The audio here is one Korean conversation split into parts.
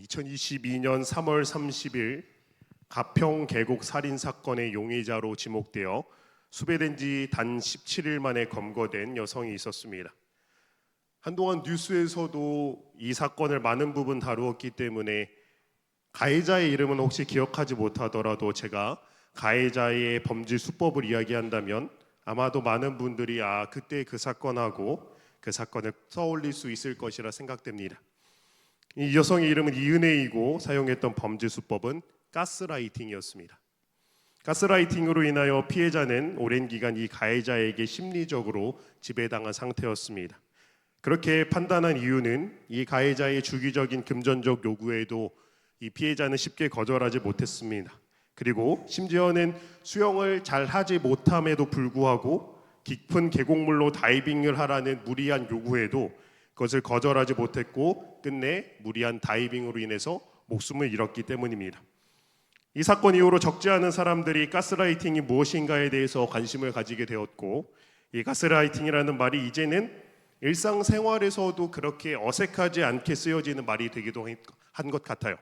2022년 3월 30일 가평 계곡 살인 사건의 용의자로 지목되어 수배된 지 단 17일 만에 검거된 여성이 있었습니다. 한동안 뉴스에서도 이 사건을 많은 부분 다루었기 때문에 가해자의 이름은 혹시 기억하지 못하더라도 제가 가해자의 범죄 수법을 이야기한다면 아마도 많은 분들이 그때 그 사건하고 그 사건을 떠올릴 수 있을 것이라 생각됩니다. 이 여성의 이름은 이은혜이고 사용했던 범죄 수법은 가스라이팅이었습니다. 가스라이팅으로 인하여 피해자는 오랜 기간 이 가해자에게 심리적으로 지배당한 상태였습니다. 그렇게 판단한 이유는 이 가해자의 주기적인 금전적 요구에도 이 피해자는 쉽게 거절하지 못했습니다. 그리고 심지어는 수영을 잘 하지 못함에도 불구하고 깊은 계곡물로 다이빙을 하라는 무리한 요구에도 그것을 거절하지 못했고 끝내 무리한 다이빙으로 인해서 목숨을 잃었기 때문입니다. 이 사건 이후로 적지 않은 사람들이 가스라이팅이 무엇인가에 대해서 관심을 가지게 되었고, 이 가스라이팅이라는 말이 이제는 일상생활에서도 그렇게 어색하지 않게 쓰여지는 말이 되기도 한 것 같아요.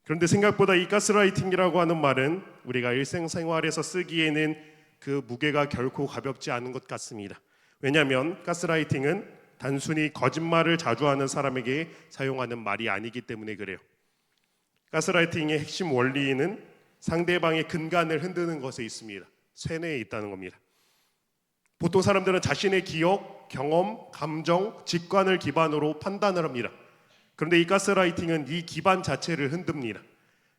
그런데 생각보다 이 가스라이팅이라고 하는 말은 우리가 일상생활에서 쓰기에는 그 무게가 결코 가볍지 않은 것 같습니다. 왜냐하면 가스라이팅은 단순히 거짓말을 자주 하는 사람에게 사용하는 말이 아니기 때문에 그래요. 가스라이팅의 핵심 원리는 상대방의 근간을 흔드는 것에 있습니다. 쇠뇌에 있다는 겁니다. 보통 사람들은 자신의 기억, 경험, 감정, 직관을 기반으로 판단을 합니다. 그런데 이 가스라이팅은 이 기반 자체를 흔듭니다.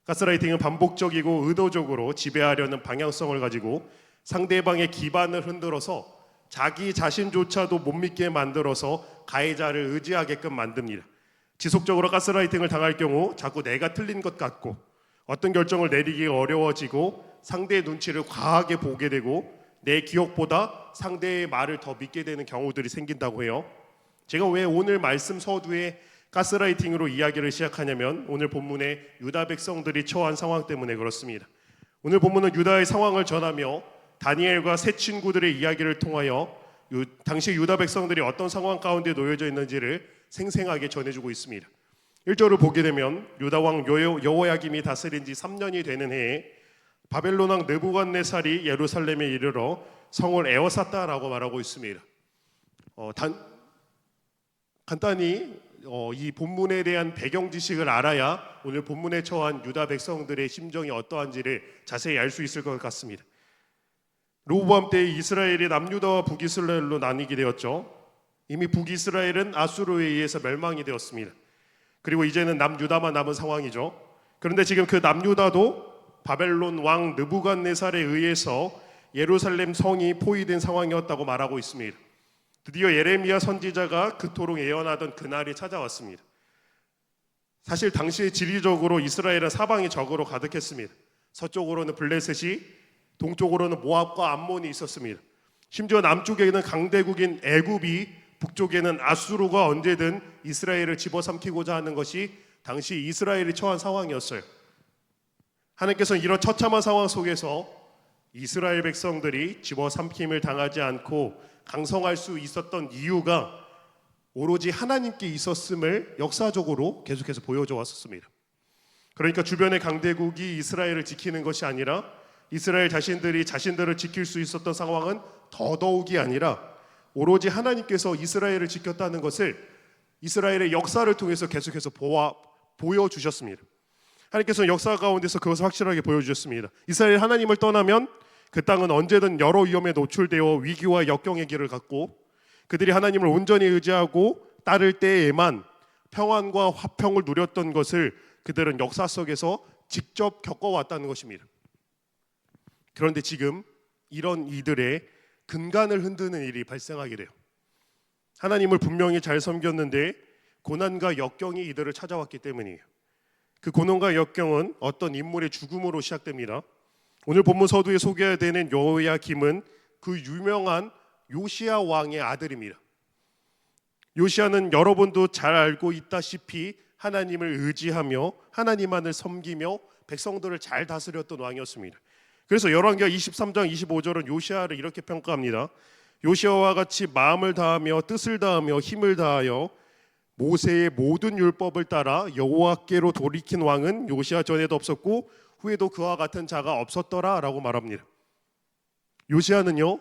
가스라이팅은 반복적이고 의도적으로 지배하려는 방향성을 가지고 상대방의 기반을 흔들어서 자기 자신조차도 못 믿게 만들어서 가해자를 의지하게끔 만듭니다. 지속적으로 가스라이팅을 당할 경우 자꾸 내가 틀린 것 같고 어떤 결정을 내리기 어려워지고 상대의 눈치를 과하게 보게 되고 내 기억보다 상대의 말을 더 믿게 되는 경우들이 생긴다고 해요. 제가 왜 오늘 말씀 서두에 가스라이팅으로 이야기를 시작하냐면 오늘 본문에 유다 백성들이 처한 상황 때문에 그렇습니다. 오늘 본문은 유다의 상황을 전하며 다니엘과 세 친구들의 이야기를 통하여 당시 유다 백성들이 어떤 상황 가운데 놓여져 있는지를 생생하게 전해주고 있습니다. 1절을 보게 되면 유다 왕 여호야김이 다스린 지 3년이 되는 해에 바벨론 왕 느부갓네살이 예루살렘에 이르러 성을 에워쌌다라고 말하고 있습니다. 간단히 이 본문에 대한 배경 지식을 알아야 오늘 본문에 처한 유다 백성들의 심정이 어떠한지를 자세히 알 수 있을 것 같습니다. 르호보암 때 이스라엘이 남유다와 북이스라엘로 나뉘게 되었죠. 이미 북이스라엘은 아수르에 의해서 멸망이 되었습니다. 그리고 이제는 남유다만 남은 상황이죠. 그런데 지금 그 남유다도 바벨론 왕 느부갓네살에 의해서 예루살렘 성이 포위된 상황이었다고 말하고 있습니다. 드디어 예레미야 선지자가 그토록 예언하던 그날이 찾아왔습니다. 사실 당시 지리적으로 이스라엘은 사방이 적으로 가득했습니다. 서쪽으로는 블레셋이, 동쪽으로는 모압과 암몬이 있었습니다. 심지어 남쪽에는 강대국인 애굽이, 북쪽에는 아수르가 언제든 이스라엘을 집어삼키고자 하는 것이 당시 이스라엘이 처한 상황이었어요. 하나님께서는 이런 처참한 상황 속에서 이스라엘 백성들이 집어삼킴을 당하지 않고 강성할 수 있었던 이유가 오로지 하나님께 있었음을 역사적으로 계속해서 보여줘 왔었습니다. 그러니까 주변의 강대국이 이스라엘을 지키는 것이 아니라 이스라엘 자신들이 자신들을 지킬 수 있었던 상황은 더더욱이 아니라 오로지 하나님께서 이스라엘을 지켰다는 것을 이스라엘의 역사를 통해서 계속해서 보여주셨습니다. 하나님께서는 역사 가운데서 그것을 확실하게 보여주셨습니다. 이스라엘 하나님을 떠나면 그 땅은 언제든 여러 위험에 노출되어 위기와 역경의 길을 갔고 그들이 하나님을 온전히 의지하고 따를 때에만 평안과 화평을 누렸던 것을 그들은 역사 속에서 직접 겪어왔다는 것입니다. 그런데 지금 이런 이들의 근간을 흔드는 일이 발생하게 돼요. 하나님을 분명히 잘 섬겼는데 고난과 역경이 이들을 찾아왔기 때문이에요. 그 고난과 역경은 어떤 인물의 죽음으로 시작됩니다. 오늘 본문 서두에 소개되는 여호야김은 그 유명한 요시야 왕의 아들입니다. 요시야는 여러분도 잘 알고 있다시피 하나님을 의지하며 하나님만을 섬기며 백성들을 잘 다스렸던 왕이었습니다. 그래서 열왕기하 23장 25절은 요시야를 이렇게 평가합니다. 요시야와 같이 마음을 다하며 뜻을 다하며 힘을 다하여 모세의 모든 율법을 따라 여호와께로 돌이킨 왕은 요시야 전에도 없었고 후에도 그와 같은 자가 없었더라라고 말합니다. 요시야는요,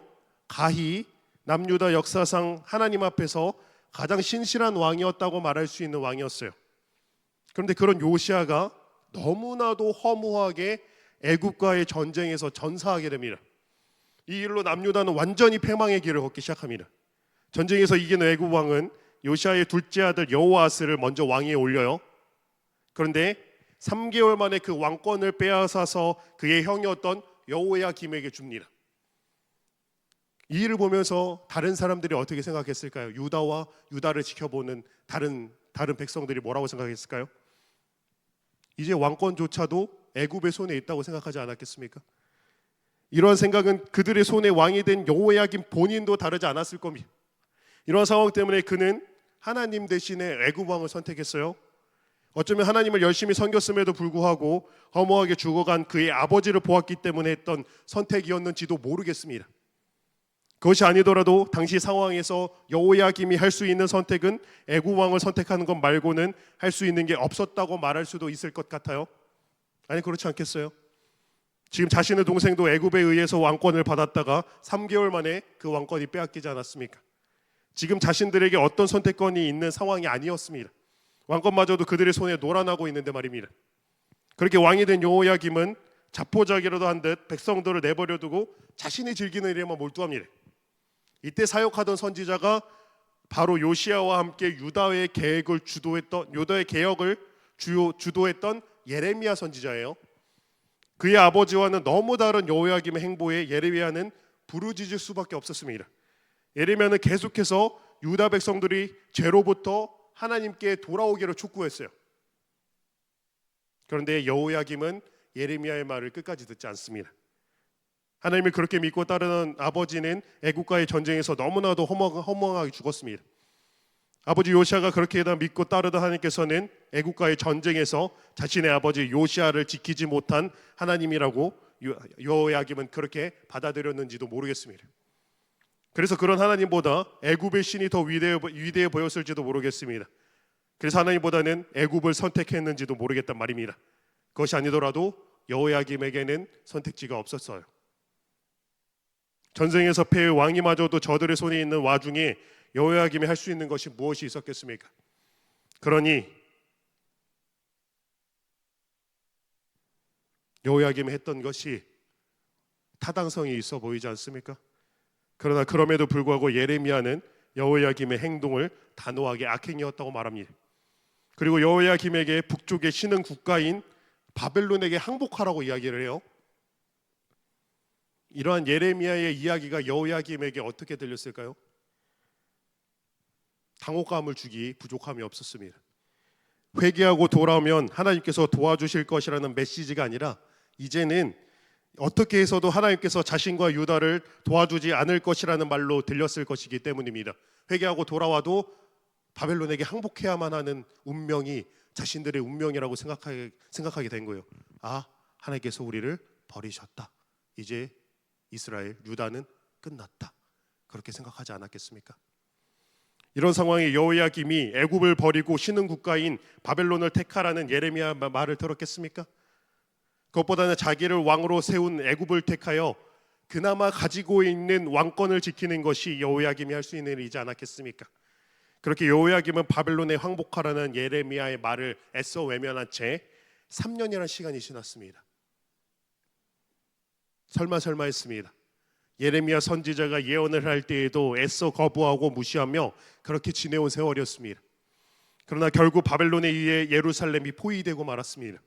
가히 남유다 역사상 하나님 앞에서 가장 신실한 왕이었다고 말할 수 있는 왕이었어요. 그런데 그런 요시야가 너무나도 허무하게 애굽과의 전쟁에서 전사하게 됩니다. 이 일로 남유다는 완전히 패망의 길을 걷기 시작합니다. 전쟁에서 이긴 애굽 왕은 요시야의 둘째 아들 여호아스를 먼저 왕위에 올려요. 그런데 3개월 만에 그 왕권을 빼앗아서 그의 형이었던 여호야김에게 줍니다. 이 일을 보면서 다른 사람들이 어떻게 생각했을까요? 유다와 유다를 지켜보는 다른 백성들이 뭐라고 생각했을까요? 이제 왕권조차도 애굽의 손에 있다고 생각하지 않았겠습니까? 이러한 생각은 그들의 손에 왕이 된 여호야김 본인도 다르지 않았을 겁니다. 이러한 상황 때문에 그는 하나님 대신에 애굽 왕을 선택했어요. 어쩌면 하나님을 열심히 섬겼음에도 불구하고 허무하게 죽어간 그의 아버지를 보았기 때문에 했던 선택이었는지도 모르겠습니다. 그것이 아니더라도 당시 상황에서 여호야김이 할 수 있는 선택은 애굽 왕을 선택하는 것 말고는 할 수 있는 게 없었다고 말할 수도 있을 것 같아요. 아니, 그렇지 않겠어요? 지금 자신의 동생도 애굽에 의해서 왕권을 받았다가 3개월 만에 그 왕권이 빼앗기지 않았습니까? 지금 자신들에게 어떤 선택권이 있는 상황이 아니었습니다. 왕권마저도 그들의 손에 놀아나고 있는데 말입니다. 그렇게 왕이 된 여호야김은 자포자기라도 한 듯 백성들을 내버려두고 자신이 즐기는 일에만 몰두합니다. 이때 사역하던 선지자가 바로 요시야와 함께 유다의 개혁을 주도했던 예레미야 선지자예요. 그의 아버지와는 너무 다른 여호야김의 행보에 예레미야는 부르짖을 수밖에 없었습니다. 예레미야는 계속해서 유다 백성들이 죄로부터 하나님께 돌아오기를 촉구했어요. 그런데 여호야김은 예레미야의 말을 끝까지 듣지 않습니다. 하나님을 그렇게 믿고 따르는 아버지는 애국과의 전쟁에서 너무나도 허무하게 죽었습니다. 아버지 요시야가 그렇게 믿고 따르던 하나님께서는 애국과의 전쟁에서 자신의 아버지 요시야를 지키지 못한 하나님이라고 여호야김은 그렇게 받아들였는지도 모르겠습니다. 그래서 그런 하나님보다 애굽의 신이 더 위대해 보였을지도 모르겠습니다. 그래서 하나님보다는 애굽을 선택했는지도 모르겠단 말입니다. 그것이 아니더라도 여호야김에게는 선택지가 없었어요. 전쟁에서 패해 왕이마저도 저들의 손에 있는 와중에 여호야김이 할 수 있는 것이 무엇이 있었겠습니까? 그러니 여호야김이 했던 것이 타당성이 있어 보이지 않습니까? 그러나 그럼에도 불구하고 예레미야는 여호야김의 행동을 단호하게 악행이었다고 말합니다. 그리고 여호야김에게 북쪽의 신흥 국가인 바벨론에게 항복하라고 이야기를 해요. 이러한 예레미야의 이야기가 여호야김에게 어떻게 들렸을까요? 당혹감을 주기 부족함이 없었습니다. 회개하고 돌아오면 하나님께서 도와주실 것이라는 메시지가 아니라 이제는 어떻게 해서도 하나님께서 자신과 유다를 도와주지 않을 것이라는 말로 들렸을 것이기 때문입니다. 회개하고 돌아와도 바벨론에게 항복해야만 하는 운명이 자신들의 운명이라고 생각하게 된 거예요. 아, 하나님께서 우리를 버리셨다. 이제 이스라엘, 유다는 끝났다. 그렇게 생각하지 않았겠습니까? 이런 상황에 여호야김이 애굽을 버리고 신흥 국가인 바벨론을 택하라는 예레미야 말을 들었겠습니까? 그것보다는 자기를 왕으로 세운 애굽을 택하여 그나마 가지고 있는 왕권을 지키는 것이 여호야김이 할 수 있는 일이지 않았겠습니까? 그렇게 여호야김은 바벨론에 항복하라는 예레미야의 말을 애써 외면한 채 3년이라는 시간이 지났습니다. 설마 했습니다. 예레미야 선지자가 예언을 할 때에도 애써 거부하고 무시하며 그렇게 지내온 세월이었습니다. 그러나 결국 바벨론에 의해 예루살렘이 포위되고 말았습니다.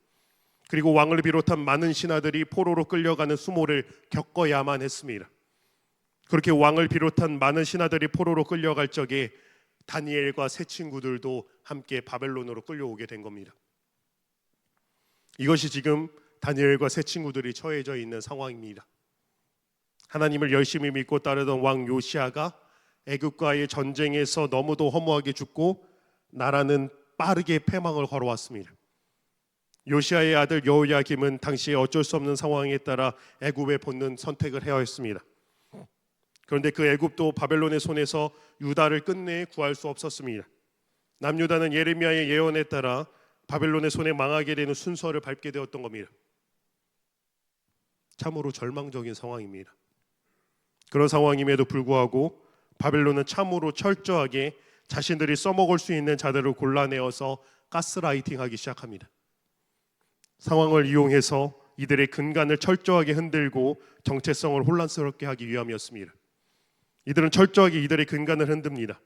그리고 왕을 비롯한 많은 신하들이 포로로 끌려가는 수모를 겪어야만 했습니다. 그렇게 왕을 비롯한 많은 신하들이 포로로 끌려갈 적에 다니엘과 세 친구들도 함께 바벨론으로 끌려오게 된 겁니다. 이것이 지금 다니엘과 세 친구들이 처해져 있는 상황입니다. 하나님을 열심히 믿고 따르던 왕 요시야가 애굽과의 전쟁에서 너무도 허무하게 죽고 나라는 빠르게 패망을 걸어왔습니다. 요시야의 아들 여호야김은 당시에 어쩔 수 없는 상황에 따라 애굽에 붙는 선택을 해야 했습니다. 그런데 그 애굽도 바벨론의 손에서 유다를 끝내 구할 수 없었습니다. 남유다는 예레미야의 예언에 따라 바벨론의 손에 망하게 되는 순서를 밟게 되었던 겁니다. 참으로 절망적인 상황입니다. 그런 상황임에도 불구하고 바벨론은 참으로 철저하게 자신들이 써먹을 수 있는 자들을 골라내어서 가스라이팅하기 시작합니다. 상황을 이용해서 이들의 근간을 철저하게 흔들고 정체성을 혼란스럽게 하기 위함이었습니다. 이들은 철저하게 이들의 근간을 흔듭니다.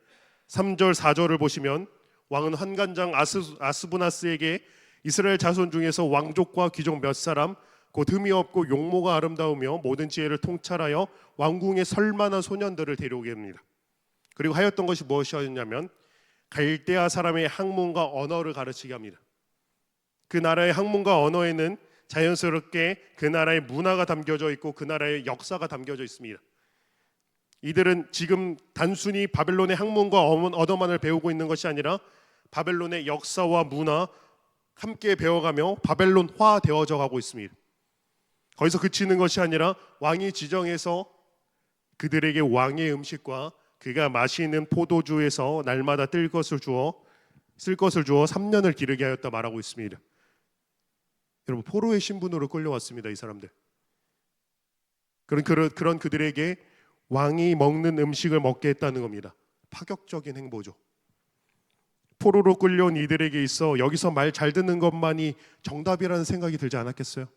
3절 4절을 보시면 왕은 환관장 아스부나스에게 이스라엘 자손 중에서 왕족과 귀족 몇 사람 곧 흠이 없고 용모가 아름다우며 모든 지혜를 통찰하여 왕궁에 설만한 소년들을 데려오게 합니다. 그리고 하였던 것이 무엇이었냐면 갈대아 사람의 학문과 언어를 가르치게 합니다. 그 나라의 학문과 언어에는 자연스럽게 그 나라의 문화가 담겨져 있고 그 나라의 역사가 담겨져 있습니다. 이들은 지금 단순히 바벨론의 학문과 언어만을 배우고 있는 것이 아니라 바벨론의 역사와 문화 함께 배워가며 바벨론화 되어져 가고 있습니다. 거기서 그치는 것이 아니라 왕이 지정해서 그들에게 왕의 음식과 그가 마시는 포도주에서 날마다 쓸 것을 주어 3년을 기르게 하였다 말하고 있습니다. 여러분, 포로의 신분으로 끌려왔습니다. 이 사람들. 그런 그들에게 왕이 먹는 음식을 먹게 했다는 겁니다. 파격적인 행보죠. 포로로 끌려온 이들에게 있어 여기서 말 잘 듣는 것만이 정답이라는 생각이 들지 않았겠어요?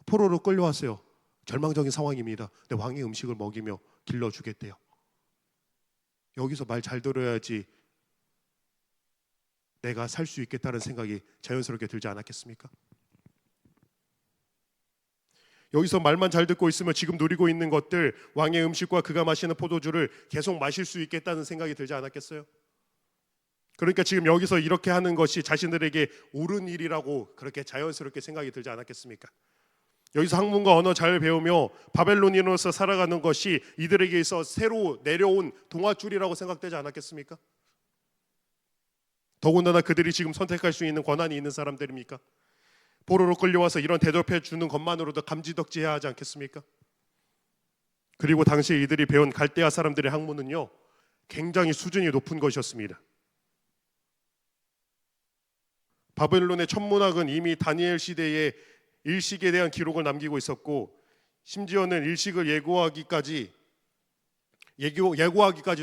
포로로 끌려왔어요. 절망적인 상황입니다. 근데 왕의 음식을 먹이며 길러주겠대요. 여기서 말 잘 들어야지 내가 살 수 있겠다는 생각이 자연스럽게 들지 않았겠습니까? 여기서 말만 잘 듣고 있으면 지금 누리고 있는 것들, 왕의 음식과 그가 마시는 포도주를 계속 마실 수 있겠다는 생각이 들지 않았겠어요? 그러니까 지금 여기서 이렇게 하는 것이 자신들에게 옳은 일이라고 그렇게 자연스럽게 생각이 들지 않았겠습니까? 여기서 학문과 언어 잘 배우며 바벨론인으로서 살아가는 것이 이들에게 있어 새로 내려온 동아줄이라고 생각되지 않았겠습니까? 더군다나 그들이 지금 선택할 수 있는 권한이 있는 사람들입니까? 포로로 끌려와서 이런 대접해 주는 것만으로도 감지덕지해야 하지 않겠습니까? 그리고 당시 이들이 배운 갈대아 사람들의 학문은요, 굉장히 수준이 높은 것이었습니다. 바벨론의 천문학은 이미 다니엘 시대에 일식에 대한 기록을 남기고 있었고, 심지어는 일식을 예고하기까지도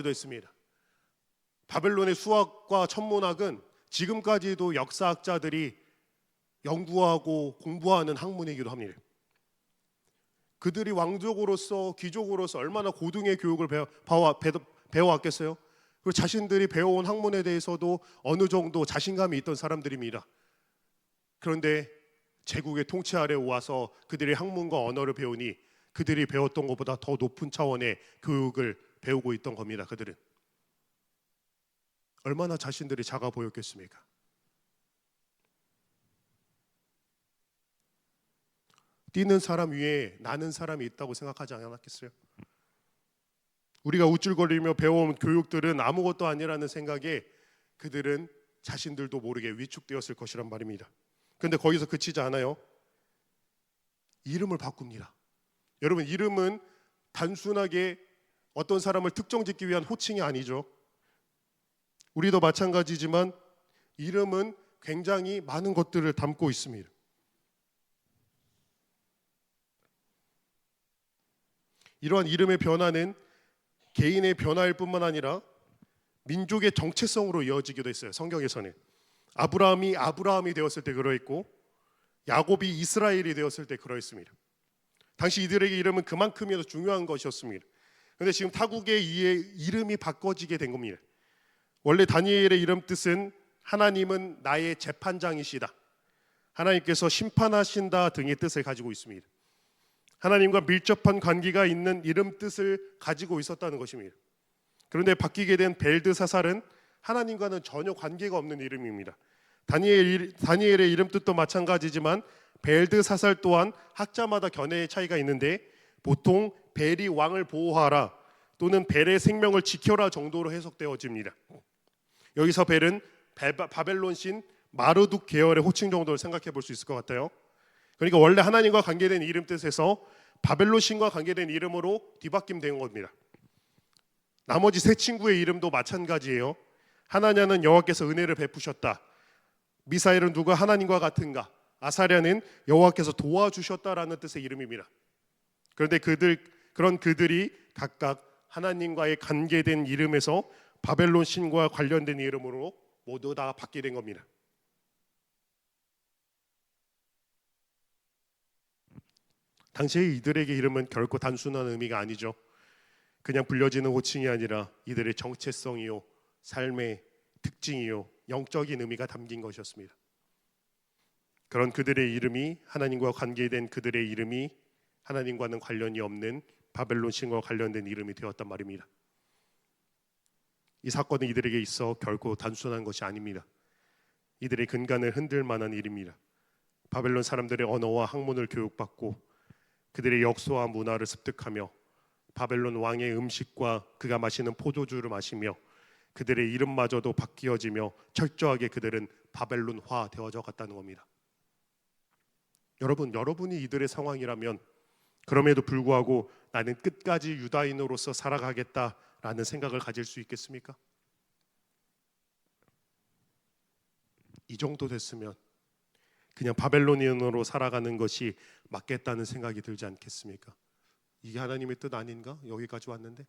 했습니다. 바벨론의 수학과 천문학은 지금까지도 역사학자들이 연구하고 공부하는 학문이기도 합니다. 그들이 왕족으로서 귀족으로서 얼마나 고등의 교육을 배워왔겠어요? 그리고 자신들이 배워온 학문에 대해서도 어느 정도 자신감이 있던 사람들입니다. 그런데 제국의 통치 아래 와서 그들의 학문과 언어를 배우니 그들이 배웠던 것보다 더 높은 차원의 교육을 배우고 있던 겁니다. 그들은 얼마나 자신들이 작아 보였겠습니까? 뛰는 사람 위에 나는 사람이 있다고 생각하지 않았겠어요? 우리가 우쭐거리며 배워온 교육들은 아무것도 아니라는 생각에 그들은 자신들도 모르게 위축되었을 것이란 말입니다. 그런데 거기서 그치지 않아요. 이름을 바꿉니다. 여러분, 이름은 단순하게 어떤 사람을 특정짓기 위한 호칭이 아니죠. 우리도 마찬가지지만 이름은 굉장히 많은 것들을 담고 있습니다. 이러한 이름의 변화는 개인의 변화일 뿐만 아니라 민족의 정체성으로 이어지기도 했어요. 성경에서는 아브라함이 되었을 때 그러했고, 야곱이 이스라엘이 되었을 때 그러했습니다. 당시 이들에게 이름은 그만큼이나 중요한 것이었습니다. 그런데 지금 타국의 이름이 바꿔지게 된 겁니다. 원래 다니엘의 이름 뜻은 하나님은 나의 재판장이시다, 하나님께서 심판하신다 등의 뜻을 가지고 있습니다. 하나님과 밀접한 관계가 있는 이름 뜻을 가지고 있었다는 것입니다. 그런데 바뀌게 된 벨드사살은 하나님과는 전혀 관계가 없는 이름입니다. 다니엘의 이름 뜻도 마찬가지지만 벨드사살 또한 학자마다 견해의 차이가 있는데, 보통 벨이 왕을 보호하라 또는 벨의 생명을 지켜라 정도로 해석되어집니다. 여기서 벨은 바벨론 신 마르둑 계열의 호칭 정도를 생각해 볼 수 있을 것 같아요. 그러니까 원래 하나님과 관계된 이름 뜻에서 바벨론 신과 관계된 이름으로 뒤바뀜 된 겁니다. 나머지 세 친구의 이름도 마찬가지예요. 하나냐는 여호와께서 은혜를 베푸셨다. 미사엘은 누가 하나님과 같은가? 아사랴는 여호와께서 도와주셨다라는 뜻의 이름입니다. 그런데 그런 그들이 각각 하나님과의 관계된 이름에서 바벨론 신과 관련된 이름으로 모두 다 받게 된 겁니다. 당시에 이들에게 이름은 결코 단순한 의미가 아니죠. 그냥 불려지는 호칭이 아니라 이들의 정체성이요, 삶의 특징이요, 영적인 의미가 담긴 것이었습니다. 그런 그들의 이름이, 하나님과 관계된 그들의 이름이 하나님과는 관련이 없는 바벨론 신과 관련된 이름이 되었단 말입니다. 이 사건은 이들에게 있어 결코 단순한 것이 아닙니다. 이들의 근간을 흔들 만한 일입니다. 바벨론 사람들의 언어와 학문을 교육받고 그들의 역사와 문화를 습득하며 바벨론 왕의 음식과 그가 마시는 포도주를 마시며 그들의 이름마저도 바뀌어지며 철저하게 그들은 바벨론화 되어져 갔다는 겁니다. 여러분이 이들의 상황이라면 그럼에도 불구하고 나는 끝까지 유다인으로서 살아가겠다라는 생각을 가질 수 있겠습니까? 이 정도 됐으면 그냥 바벨로니언으로 살아가는 것이 맞겠다는 생각이 들지 않겠습니까? 이게 하나님의 뜻 아닌가? 여기까지 왔는데.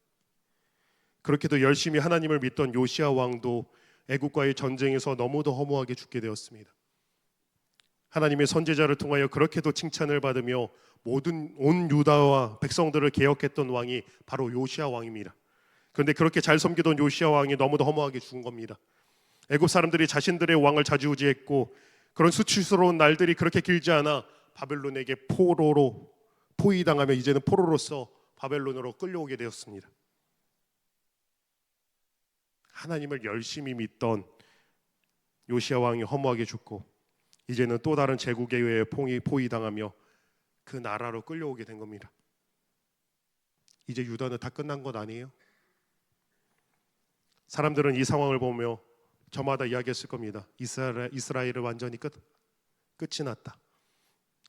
그렇게도 열심히 하나님을 믿던 요시야 왕도 애국과의 전쟁에서 너무도 허무하게 죽게 되었습니다. 하나님의 선지자를 통하여 그렇게도 칭찬을 받으며 온 유다와 백성들을 개혁했던 왕이 바로 요시야 왕입니다. 그런데 그렇게 잘 섬기던 요시야 왕이 너무도 허무하게 죽은 겁니다. 애굽 사람들이 자신들의 왕을 좌지우지했고 그런 수치스러운 날들이 그렇게 길지 않아 바벨론에게 포위당하며 이제는 포로로서 바벨론으로 끌려오게 되었습니다. 하나님을 열심히 믿던 요시야 왕이 허무하게 죽고 이제는 또 다른 제국에 의해 포위당하며 그 나라로 끌려오게 된 겁니다. 이제 유다는 다 끝난 것 아니에요? 사람들은 이 상황을 보며 저마다 이야기했을 겁니다. 이스라엘은 완전히 끝이 났다.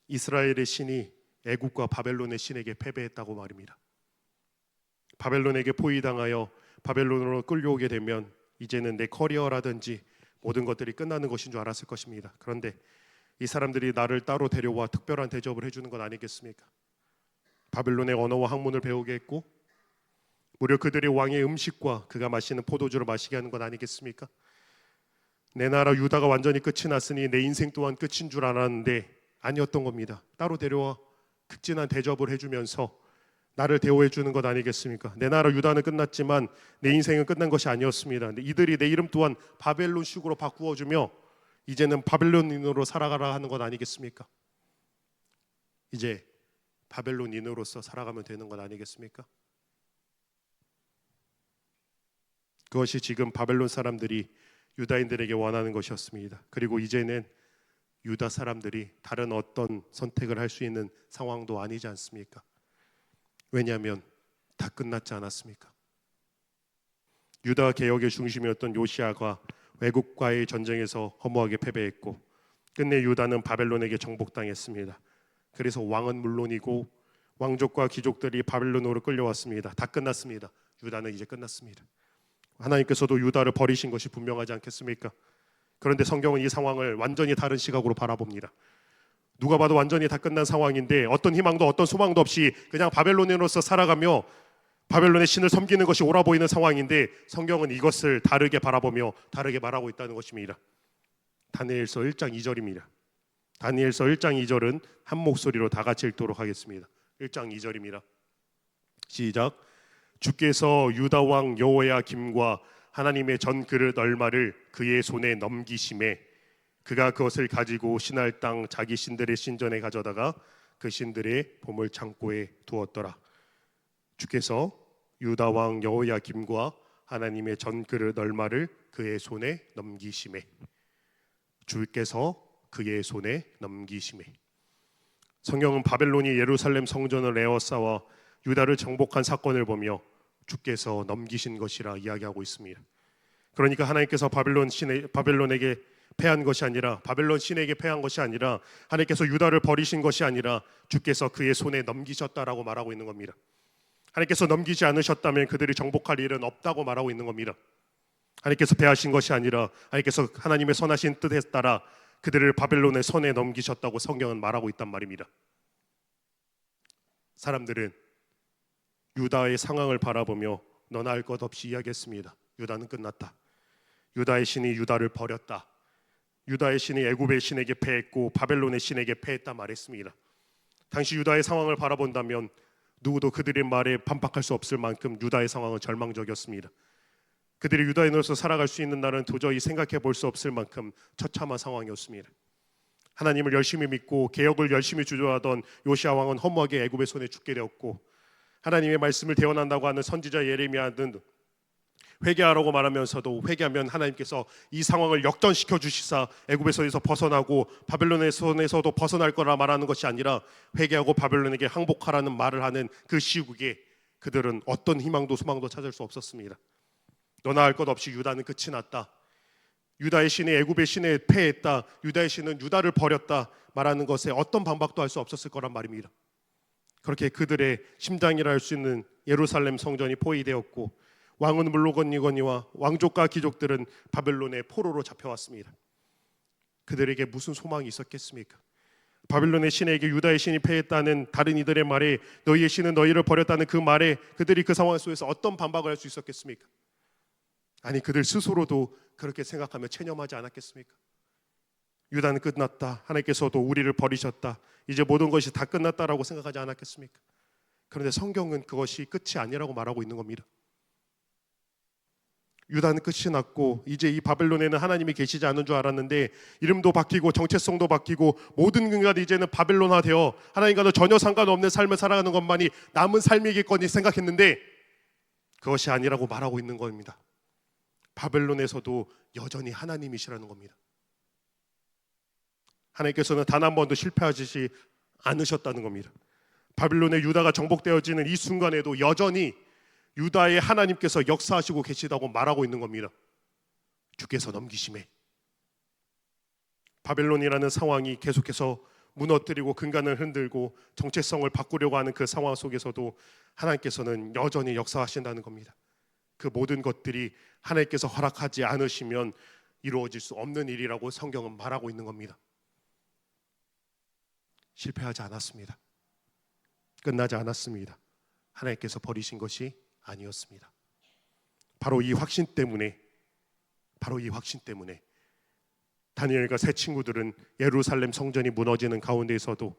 이스라엘의 신이 애국과 바벨론의 신에게 패배했다고 말입니다. 바벨론에게 포위당하여 바벨론으로 끌려오게 되면 이제는 내 커리어라든지 모든 것들이 끝나는 것인 줄 알았을 것입니다. 그런데 이 사람들이 나를 따로 데려와 특별한 대접을 해주는 건 아니겠습니까? 바벨론의 언어와 학문을 배우게 했고 무려 그들의 왕의 음식과 그가 마시는 포도주를 마시게 하는 건 아니겠습니까? 내 나라 유다가 완전히 끝이 났으니 내 인생 또한 끝인 줄 알았는데 아니었던 겁니다. 따로 데려와 극진한 대접을 해주면서 나를 대우해 주는 것 아니겠습니까? 내 나라 유다는 끝났지만 내 인생은 끝난 것이 아니었습니다. 근데 이들이 내 이름 또한 바벨론식으로 바꾸어주며 이제는 바벨론인으로 살아가라 하는 것 아니겠습니까? 이제 바벨론인으로서 살아가면 되는 것 아니겠습니까? 그것이 지금 바벨론 사람들이 유다인들에게 원하는 것이었습니다. 그리고 이제는 유다 사람들이 다른 어떤 선택을 할 수 있는 상황도 아니지 않습니까? 왜냐하면 다 끝났지 않았습니까? 유다 개혁의 중심이었던 요시아가 외국과의 전쟁에서 허무하게 패배했고 끝내 유다는 바벨론에게 정복당했습니다. 그래서 왕은 물론이고 왕족과 귀족들이 바벨론으로 끌려왔습니다. 다 끝났습니다. 유다는 이제 끝났습니다. 하나님께서도 유다를 버리신 것이 분명하지 않겠습니까? 그런데 성경은 이 상황을 완전히 다른 시각으로 바라봅니다. 누가 봐도 완전히 다 끝난 상황인데 어떤 희망도 어떤 소망도 없이 그냥 바벨론인으로서 살아가며 바벨론의 신을 섬기는 것이 옳아 보이는 상황인데 성경은 이것을 다르게 바라보며 다르게 말하고 있다는 것입니다. 다니엘서 1장 2절입니다. 다니엘서 1장 2절은 한 목소리로 다 같이 읽도록 하겠습니다. 1장 2절입니다. 시작. 주께서 유다 왕 여호야김과 하나님의 전 그릇 얼마를 그의 손에 넘기심에 그가 그것을 가지고 신할 땅 자기 신들의 신전에 가져다가 그 신들의 보물 창고에 두었더라. 주께서 유다 왕 여호야김과 하나님의 전 그릇 얼마를 그의 손에 넘기심에 주께서 그의 손에 넘기심에 성경은 바벨론이 예루살렘 성전을 에워싸와 유다를 정복한 사건을 보며 주께서 넘기신 것이라 이야기하고 있습니다. 그러니까 하나님께서 바벨론에게 패한 것이 아니라 바벨론 신에게 패한 것이 아니라 하나님께서 유다를 버리신 것이 아니라 주께서 그의 손에 넘기셨다라고 말하고 있는 겁니다. 하나님께서 넘기지 않으셨다면 그들이 정복할 일은 없다고 말하고 있는 겁니다. 하나님께서 배하신 것이 아니라 하나님께서 하나님의 선하신 뜻에 따라 그들을 바벨론의 손에 넘기셨다고 성경은 말하고 있단 말입니다. 사람들은 유다의 상황을 바라보며 너나 할 것 없이 이야기했습니다. 유다는 끝났다. 유다의 신이 유다를 버렸다. 유다의 신이 애굽의 신에게 패했고 바벨론의 신에게 패했다 말했습니다. 당시 유다의 상황을 바라본다면 누구도 그들의 말에 반박할 수 없을 만큼 유다의 상황은 절망적이었습니다. 그들이 유다인으로서 살아갈 수 있는 날은 도저히 생각해 볼 수 없을 만큼 처참한 상황이었습니다. 하나님을 열심히 믿고 개혁을 열심히 주도하던 요시야 왕은 허무하게 애굽의 손에 죽게 되었고, 하나님의 말씀을 대언한다고 하는 선지자 예레미야는 회개하라고 말하면서도 회개하면 하나님께서 이 상황을 역전시켜 주시사 애굽의 손에서 벗어나고 바벨론의 손에서도 벗어날 거라 말하는 것이 아니라 회개하고 바벨론에게 항복하라는 말을 하는 그 시국에 그들은 어떤 희망도 소망도 찾을 수 없었습니다. 너나 할 것 없이 유다는 끝이 났다. 유다의 신이 애굽의 신에 패했다. 유다의 신은 유다를 버렸다 말하는 것에 어떤 반박도 할 수 없었을 거란 말입니다. 그렇게 그들의 심장이라 할 수 있는 예루살렘 성전이 포위되었고, 왕은 물러거니거니와 왕족과 귀족들은 바벨론의 포로로 잡혀왔습니다. 그들에게 무슨 소망이 있었겠습니까? 바벨론의 신에게 유다의 신이 패했다는 다른 이들의 말에, 너희의 신은 너희를 버렸다는 그 말에 그들이 그 상황 속에서 어떤 반박을 할 수 있었겠습니까? 아니, 그들 스스로도 그렇게 생각하며 체념하지 않았겠습니까? 유다는 끝났다. 하나님께서도 우리를 버리셨다. 이제 모든 것이 다 끝났다라고 생각하지 않았겠습니까? 그런데 성경은 그것이 끝이 아니라고 말하고 있는 겁니다. 유다는 끝이 났고 이제 이 바벨론에는 하나님이 계시지 않은 줄 알았는데 이름도 바뀌고 정체성도 바뀌고 모든 인간이 이제는 바벨론화되어 하나님과도 전혀 상관없는 삶을 살아가는 것만이 남은 삶이겠거니 생각했는데 그것이 아니라고 말하고 있는 겁니다. 바벨론에서도 여전히 하나님이시라는 겁니다. 하나님께서는 단 한 번도 실패하지 않으셨다는 겁니다. 바벨론의 유다가 정복되어지는 이 순간에도 여전히 유다의 하나님께서 역사하시고 계시다고 말하고 있는 겁니다. 주께서 넘기심에 바벨론이라는 상황이 계속해서 무너뜨리고 근간을 흔들고 정체성을 바꾸려고 하는 그 상황 속에서도 하나님께서는 여전히 역사하신다는 겁니다. 그 모든 것들이 하나님께서 허락하지 않으시면 이루어질 수 없는 일이라고 성경은 말하고 있는 겁니다. 실패하지 않았습니다. 끝나지 않았습니다. 하나님께서 버리신 것이 아니었습니다. 바로 이 확신 때문에 다니엘과 세 친구들은 예루살렘 성전이 무너지는 가운데에서도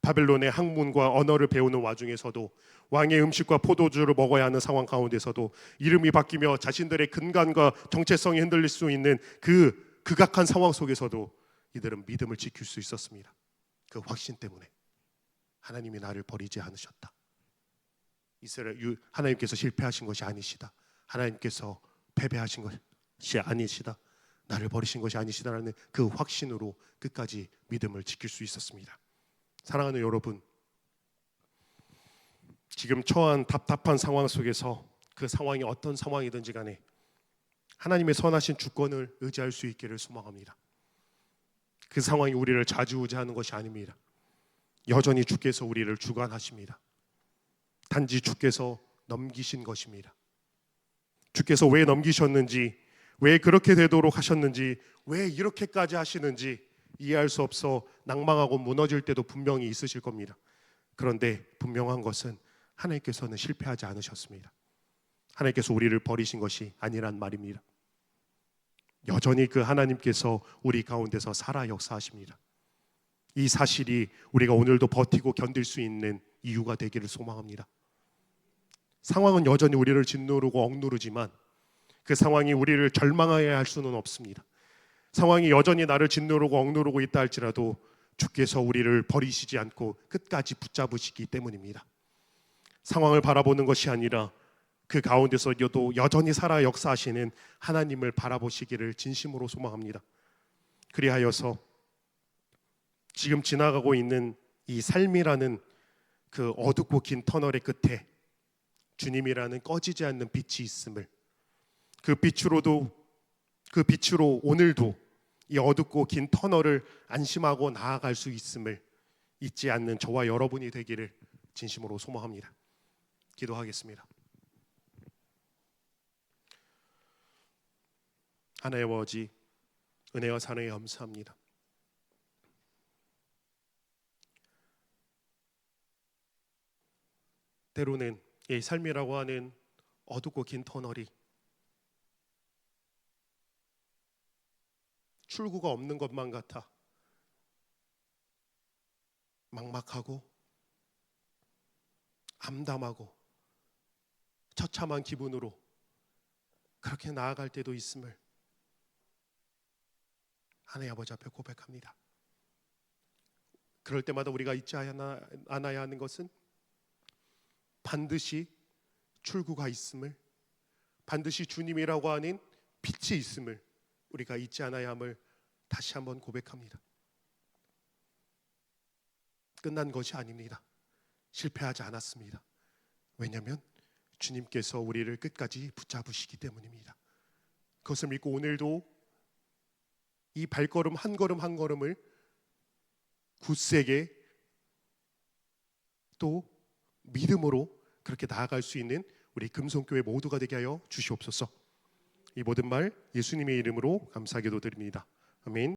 바벨론의 학문과 언어를 배우는 와중에서도 왕의 음식과 포도주를 먹어야 하는 상황 가운데서도 이름이 바뀌며 자신들의 근간과 정체성이 흔들릴 수 있는 그 극악한 상황 속에서도 이들은 믿음을 지킬 수 있었습니다. 그 확신 때문에 하나님이 나를 버리지 않으셨다. 이스라엘 하나님께서 실패하신 것이 아니시다. 하나님께서 패배하신 것이 아니시다. 나를 버리신 것이 아니시다라는 그 확신으로 끝까지 믿음을 지킬 수 있었습니다. 사랑하는 여러분, 지금 처한 답답한 상황 속에서 그 상황이 어떤 상황이든지 간에 하나님의 선하신 주권을 의지할 수 있기를 소망합니다. 그 상황이 우리를 좌지우지하는 것이 아닙니다. 여전히 주께서 우리를 주관하십니다. 단지 주께서 넘기신 것입니다. 주께서 왜 넘기셨는지, 왜 그렇게 되도록 하셨는지, 왜 이렇게까지 하시는지 이해할 수 없어 낭망하고 무너질 때도 분명히 있으실 겁니다. 그런데 분명한 것은 하나님께서는 실패하지 않으셨습니다. 하나님께서 우리를 버리신 것이 아니란 말입니다. 여전히 그 하나님께서 우리 가운데서 살아 역사하십니다. 이 사실이 우리가 오늘도 버티고 견딜 수 있는 이유가 되기를 소망합니다. 상황은 여전히 우리를 짓누르고 억누르지만 그 상황이 우리를 절망하게 할 수는 없습니다. 상황이 여전히 나를 짓누르고 억누르고 있다 할지라도 주께서 우리를 버리시지 않고 끝까지 붙잡으시기 때문입니다. 상황을 바라보는 것이 아니라 그 가운데서도 여전히 살아 역사하시는 하나님을 바라보시기를 진심으로 소망합니다. 그리하여서 지금 지나가고 있는 이 삶이라는 그 어둡고 긴 터널의 끝에 주님이라는 꺼지지 않는 빛이 있음을, 그 빛으로 오늘도 이 어둡고 긴 터널을 안심하고 나아갈 수 있음을 잊지 않는 저와 여러분이 되기를 진심으로 소망합니다. 기도하겠습니다. 하나의 아버지, 은혜와 사랑에 감사합니다. 때로는 이 삶이라고 하는 어둡고 긴 터널이 출구가 없는 것만 같아 막막하고 암담하고 처참한 기분으로 그렇게 나아갈 때도 있음을 하나님 아버지 앞에 고백합니다. 그럴 때마다 우리가 잊지 않아야 하는 것은 반드시 출구가 있음을, 반드시 주님이라고 하는 빛이 있음을 우리가 잊지 않아야 함을 다시 한번 고백합니다. 끝난 것이 아닙니다. 실패하지 않았습니다. 왜냐하면 주님께서 우리를 끝까지 붙잡으시기 때문입니다. 그것을 믿고 오늘도 이 발걸음 한 걸음 한 걸음을 굳세게 또 믿음으로 그렇게 나아갈 수 있는 우리 금송교회 모두가 되게 하여 주시옵소서. 이 모든 말 예수님의 이름으로 감사하게 도드립니다. 아멘.